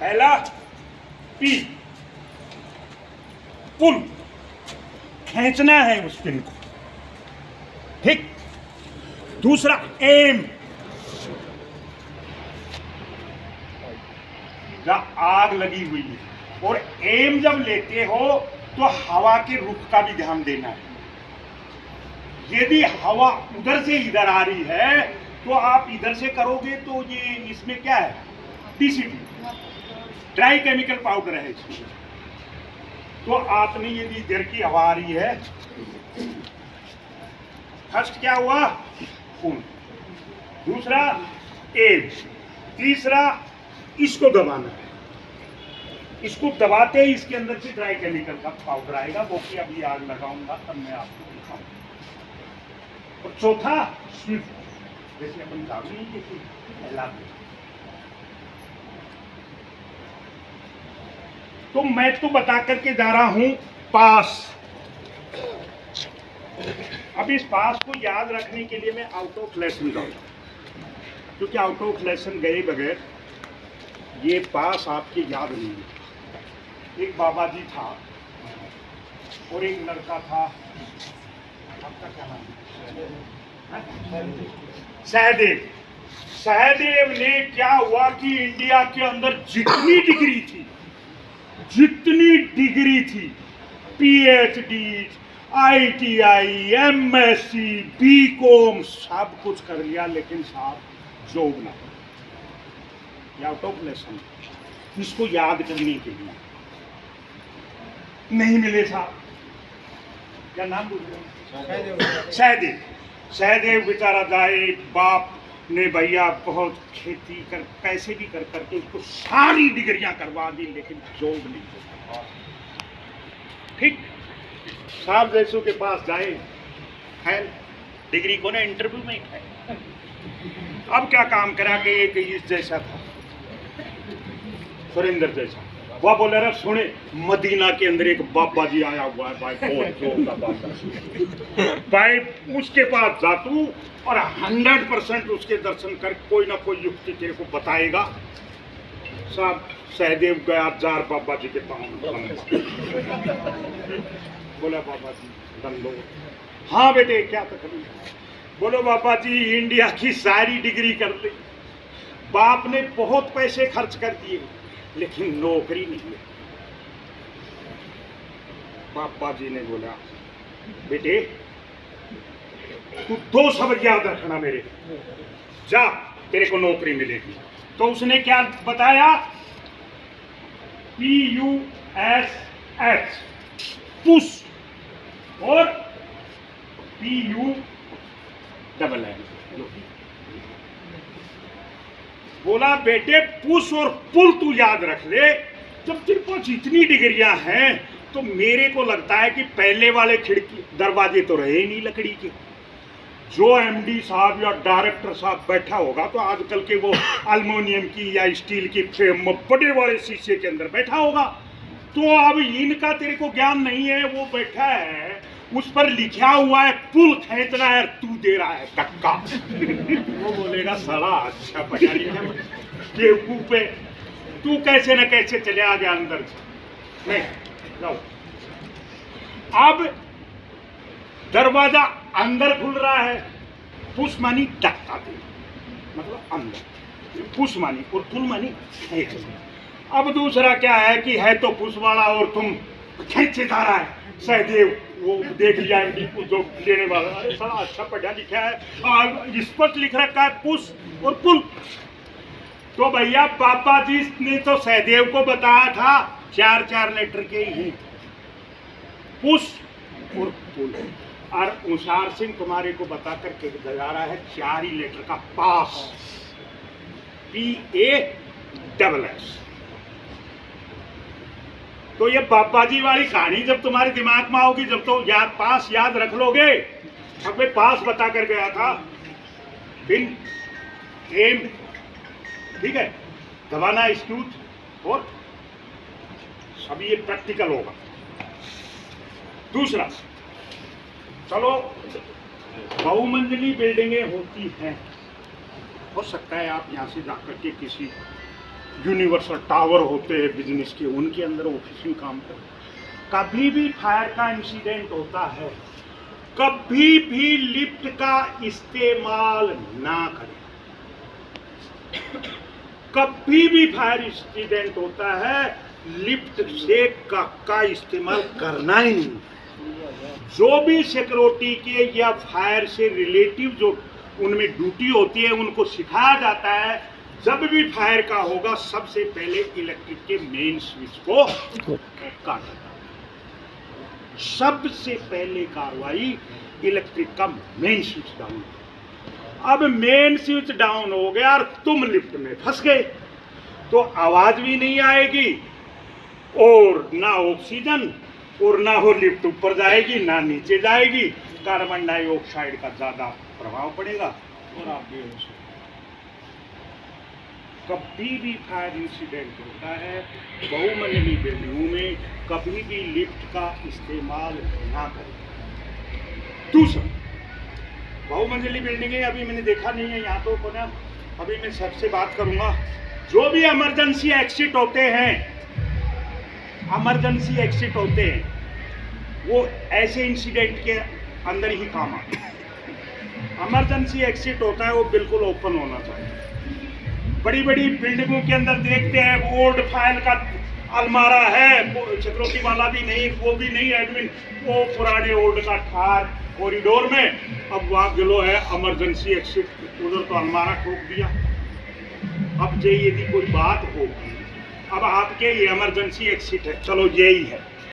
पहला पी, पुल, खींचना है उस पिन को, ठीक। दूसरा एम, जब आग लगी हुई है और एम जब लेते हो तो हवा के रुख का भी ध्यान देना है। यदि हवा उधर से इधर आ रही है तो आप इधर से करोगे तो ये इसमें क्या है, डीसीटी, ड्राई केमिकल पाउडर है इसमें। तो आपने यदि इधर की हवा आ रही है, फर्स्ट क्या हुआ, खून, दूसरा एम, तीसरा इसको दबाना है। इसको दबाते ही इसके अंदर से ड्राई केमिकल का पाउडर आएगा, वो कि अभी आग लगाऊंगा तब मैं आपको दिखाऊंगा। और चौथा स्विफ्ट, जैसे अपन दारू नहीं देते पहला। तो मैं तो बता करके जा रहा हूं पास। अब इस पास को याद रखने के लिए मैं आउट ऑफ लेसन जाऊंगा, क्योंकि आउट ऑफ लेसन गए बगैर ये पास आपके याद नहीं है। एक बाबा जी था और एक लड़का था, आपका क्या नाम है, सहदेव। सहदेव ने क्या हुआ कि इंडिया के अंदर जितनी डिग्री थी, पीएचडी, आईटीआई, एमएससी, बीकॉम, सब कुछ कर लिया, लेकिन साहब जॉब ना, आउट ऑफ लेसन। इसको याद करने के लिए नहीं मिले साहब। क्या नाम बोल रहे? सहदेव। सहदेव बेचारा जाए, बाप ने भैया बहुत खेती कर, पैसे भी कर करके उसको सारी डिग्रियां करवा दी, लेकिन जॉब नहीं होता। ठीक, साहब जैसों के पास जाए, खैर डिग्री को ना इंटरव्यू में खाए। अब क्या काम करा के एक इस जैसा था, सुरेंद्र जैसा, वह बोले रहा सुने मदीना के अंदर एक बाबा जी आया हुआ है भाई, बहुत जोर का बाबा भाई, उसके पास जा तू और 100% उसके दर्शन कर, कोई ना कोई युक्ति तेरे को बताएगा। साहब सहदेव गया, जार बाबा जी के पाँव, बोला बाबा जी दंडो। हाँ बेटे क्या तकलीफ? बोलो बाबा जी इंडिया की सारी डिग्री कर ली, बाप ने बहुत पैसे खर्च कर दिए, लेकिन नौकरी नहीं है। बाबा जी ने बोला बेटे तू 2 शब्द याद रखना मेरे, जा तेरे को नौकरी मिलेगी। तो उसने क्या बताया, PUSH, पुश, और PUNN। बोला बेटे पुश और पुल तू याद रख ले। जब तेरे पास इतनी डिग्रियां हैं तो मेरे को लगता है कि पहले वाले खिड़की दरवाजे तो रहे ही नहीं लकड़ी के। जो एमडी साहब या डायरेक्टर साहब बैठा होगा तो आजकल के वो एल्युमिनियम की या स्टील की फ्रेम में बड़े बड़े शीशे के अंदर बैठा होगा। तो अब इनका तेरे को ज्ञान नहीं है, वो बैठा है, उस पर लिखा हुआ है पुल खींचना है, तू दे रहा है धक्का। वो बोलेगा साला अच्छा बढ़िया लिखा बेवकूफ पे, तू कैसे न कैसे चले आ गया अंदर से। नहीं जाओ। अब दरवाजा अंदर खुल रहा है, पुश मानी धक्का दे, मतलब अंदर, पुश मानी, और पुल मानी खींचना। अब दूसरा क्या है कि है तो पुश वाला और तुम खींचे जा रहा है। सहदेव वो देख लिया जो लेने वाला, अरे साला अच्छा पढ़ा लिखा है, स्पष्ट लिख रखा है पुश और पुल। तो भैया पापा जी ने तो सहदेव को बताया था 4 लेटर के ही, पुश और पुल। और उषार सिंह तुम्हारे को बता करके जा रहा है 4 ही लेटर का पास, PASS। तो ये पापा जी वाली कहानी जब तुम्हारे दिमाग में आओगी, जब तो पास याद रख लोगे। अब मैं पास बता कर गया था, बिन एम, ठीक है, दबाना स्टूट, और सभी ये प्रैक्टिकल होगा। दूसरा, चलो बहुमंजिली बिल्डिंगें होती हैं, हो सकता है आप यहाँ से जाकर के किसी यूनिवर्सल टावर होते हैं बिजनेस के, उनके अंदर ऑफिस में काम करो। कभी भी फायर का इंसिडेंट होता है, कभी भी लिफ्ट का इस्तेमाल ना करें। कभी भी फायर इंसिडेंट होता है, लिफ्ट से का इस्तेमाल करना ही नहीं। जो भी सिक्योरिटी के या फायर से रिलेटिव जो उनमें ड्यूटी होती है, उनको सिखाया जाता है जब भी फायर का होगा सबसे पहले इलेक्ट्रिक के मेन स्विच को काटा। सबसे पहले कार्रवाई इलेक्ट्रिक का मेन स्विच डाउन। अब मेन स्विच डाउन हो गया और तुम लिफ्ट में फंस गए तो आवाज भी नहीं आएगी और ना ऑक्सीजन और ना हो लिफ्ट ऊपर जाएगी ना नीचे जाएगी, कार्बन डाइऑक्साइड का ज्यादा प्रभाव पड़ेगा और आप बेहोश हो। कभी भी फायर इंसिडेंट होता है बहुमंजिली बिल्डिंगों में, कभी भी लिफ्ट का इस्तेमाल ना करें। दूसरा, बहुमंजिली बिल्डिंगें अभी मैंने देखा नहीं है यहाँ तो ना, अभी मैं सबसे बात करूंगा। जो भी इमरजेंसी एग्जिट होते हैं, इमरजेंसी एग्जिट होते हैं, वो ऐसे इंसिडेंट के अंदर ही काम आते हैं। इमरजेंसी एग्जिट होता है वो बिल्कुल ओपन होना चाहिए। बड़ी बड़ी बिल्डिंगों के अंदर देखते हैं ओल्ड फाइल का अलमारा है, सिक्योरिटी वाला भी नहीं, वो भी नहीं एडमिन, वो पुराने ओल्ड का ठार कॉरिडोर में। अब वहाँ गिलो है इमरजेंसी एग्जिट, उधर तो अलमारा ठोक दिया। अब यदि कोई बात होगी, अब आपके ये इमरजेंसी एग्जिट है, चलो यही है,